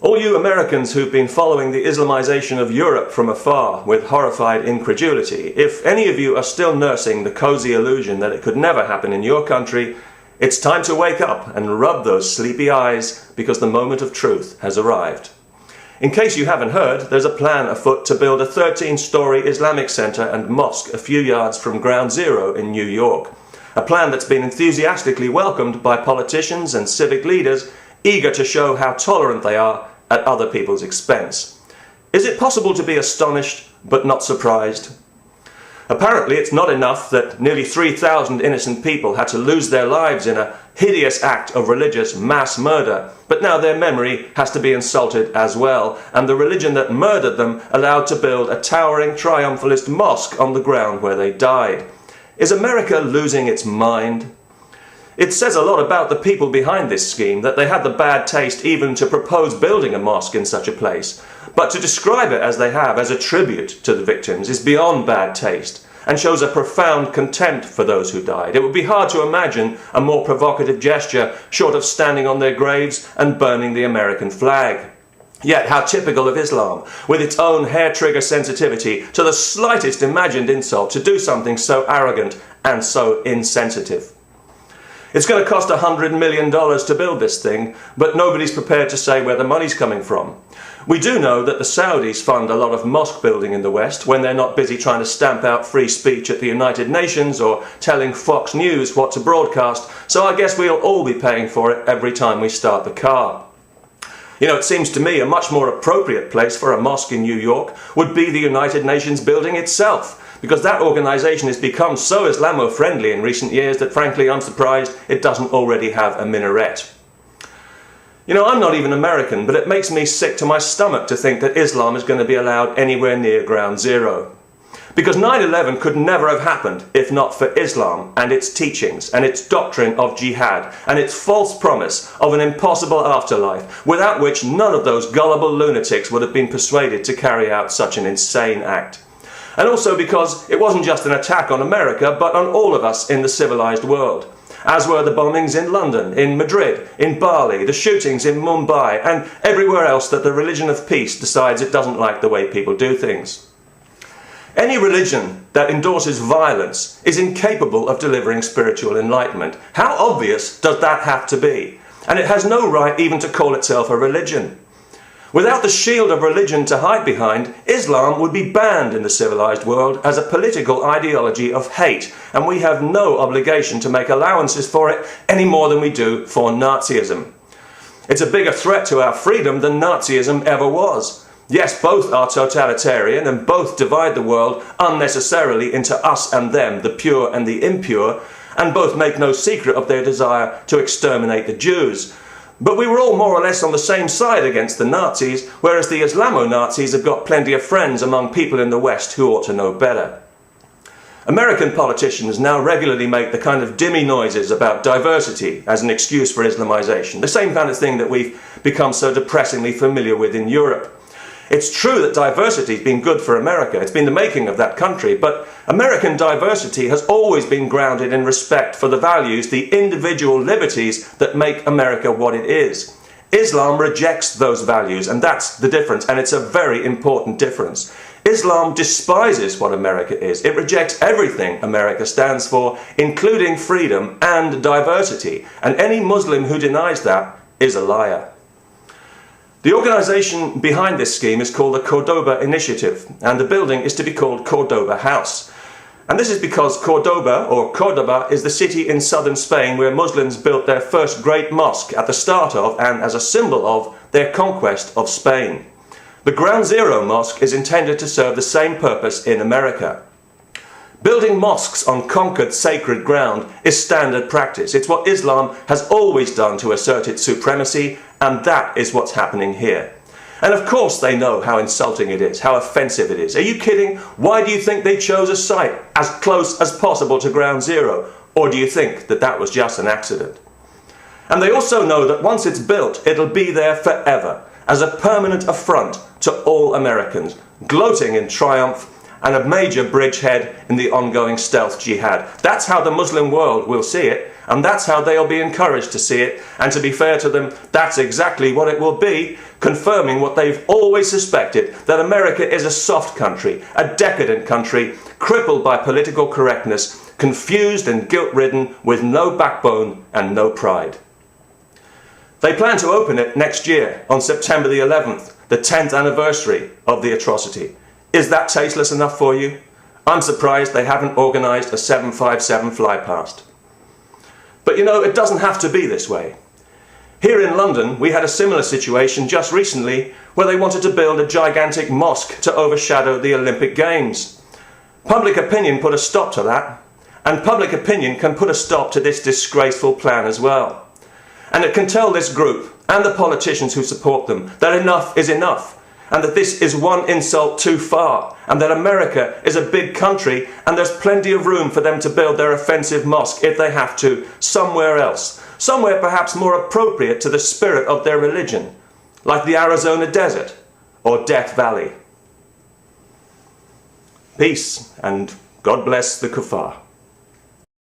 All you Americans who've been following the Islamization of Europe from afar with horrified incredulity, if any of you are still nursing the cozy illusion that it could never happen in your country, it's time to wake up and rub those sleepy eyes, because the moment of truth has arrived. In case you haven't heard, there's a plan afoot to build a 13-story Islamic center and mosque a few yards from Ground Zero in New York. A plan that's been enthusiastically welcomed by politicians and civic leaders eager to show how tolerant they are at other people's expense. Is it possible to be astonished but not surprised? Apparently it's not enough that nearly 3,000 innocent people had to lose their lives in a hideous act of religious mass murder, but now their memory has to be insulted as well, and the religion that murdered them allowed to build a towering triumphalist mosque on the ground where they died. Is America losing its mind? It says a lot about the people behind this scheme that they had the bad taste even to propose building a mosque in such a place. But to describe it as they have, as a tribute to the victims, is beyond bad taste and shows a profound contempt for those who died. It would be hard to imagine a more provocative gesture short of standing on their graves and burning the American flag. Yet how typical of Islam, with its own hair-trigger sensitivity to the slightest imagined insult, to do something so arrogant and so insensitive. It's going to cost $100 million to build this thing, but nobody's prepared to say where the money's coming from. We do know that the Saudis fund a lot of mosque building in the West when they're not busy trying to stamp out free speech at the United Nations or telling Fox News what to broadcast, so I guess we'll all be paying for it every time we start the car. You know, it seems to me a much more appropriate place for a mosque in New York would be the United Nations building itself, because that organisation has become so Islamo-friendly in recent years that frankly I'm surprised it doesn't already have a minaret. You know, I'm not even American, but it makes me sick to my stomach to think that Islam is going to be allowed anywhere near Ground Zero. Because 9/11 could never have happened if not for Islam and its teachings and its doctrine of jihad and its false promise of an impossible afterlife, without which none of those gullible lunatics would have been persuaded to carry out such an insane act. And also because it wasn't just an attack on America, but on all of us in the civilized world. As were the bombings in London, in Madrid, in Bali, the shootings in Mumbai, and everywhere else that the religion of peace decides it doesn't like the way people do things. Any religion that endorses violence is incapable of delivering spiritual enlightenment. How obvious does that have to be? And it has no right even to call itself a religion. Without the shield of religion to hide behind, Islam would be banned in the civilized world as a political ideology of hate, and we have no obligation to make allowances for it any more than we do for Nazism. It's a bigger threat to our freedom than Nazism ever was. Yes, both are totalitarian and both divide the world unnecessarily into us and them, the pure and the impure, and both make no secret of their desire to exterminate the Jews. But we were all more or less on the same side against the Nazis, whereas the Islamo-Nazis have got plenty of friends among people in the West who ought to know better. American politicians now regularly make the kind of dimmy noises about diversity as an excuse for Islamization, the same kind of thing that we've become so depressingly familiar with in Europe. It's true that diversity has been good for America. It's been the making of that country. But American diversity has always been grounded in respect for the values, the individual liberties that make America what it is. Islam rejects those values, and that's the difference, and it's a very important difference. Islam despises what America is. It rejects everything America stands for, including freedom and diversity. And any Muslim who denies that is a liar. The organisation behind this scheme is called the Cordoba Initiative, and the building is to be called Cordoba House. And this is because Cordoba, or Cordoba, is the city in southern Spain where Muslims built their first great mosque at the start of, and as a symbol of, their conquest of Spain. The Ground Zero Mosque is intended to serve the same purpose in America. Building mosques on conquered sacred ground is standard practice. It's what Islam has always done to assert its supremacy, and that is what's happening here. And of course they know how insulting it is, how offensive it is. Are you kidding? Why do you think they chose a site as close as possible to Ground Zero? Or do you think that that was just an accident? And they also know that once it's built, it'll be there forever, as a permanent affront to all Americans, gloating in triumph and a major bridgehead in the ongoing stealth jihad. That's how the Muslim world will see it, And that's how they'll be encouraged to see it, and to be fair to them, that's exactly what it will be, confirming what they've always suspected, that America is a soft country, a decadent country, crippled by political correctness, confused and guilt-ridden, with no backbone and no pride. They plan to open it next year, on September the 11th, the 10th anniversary of the atrocity. Is that tasteless enough for you? I'm surprised they haven't organised a 757 flypast. But you know, it doesn't have to be this way. Here in London, we had a similar situation just recently where they wanted to build a gigantic mosque to overshadow the Olympic Games. Public opinion put a stop to that, and public opinion can put a stop to this disgraceful plan as well. And it can tell this group and the politicians who support them that enough is enough, and that this is one insult too far, and that America is a big country and there's plenty of room for them to build their offensive mosque, if they have to, somewhere else, somewhere perhaps more appropriate to the spirit of their religion, like the Arizona desert or Death Valley. Peace, and God bless the kuffar.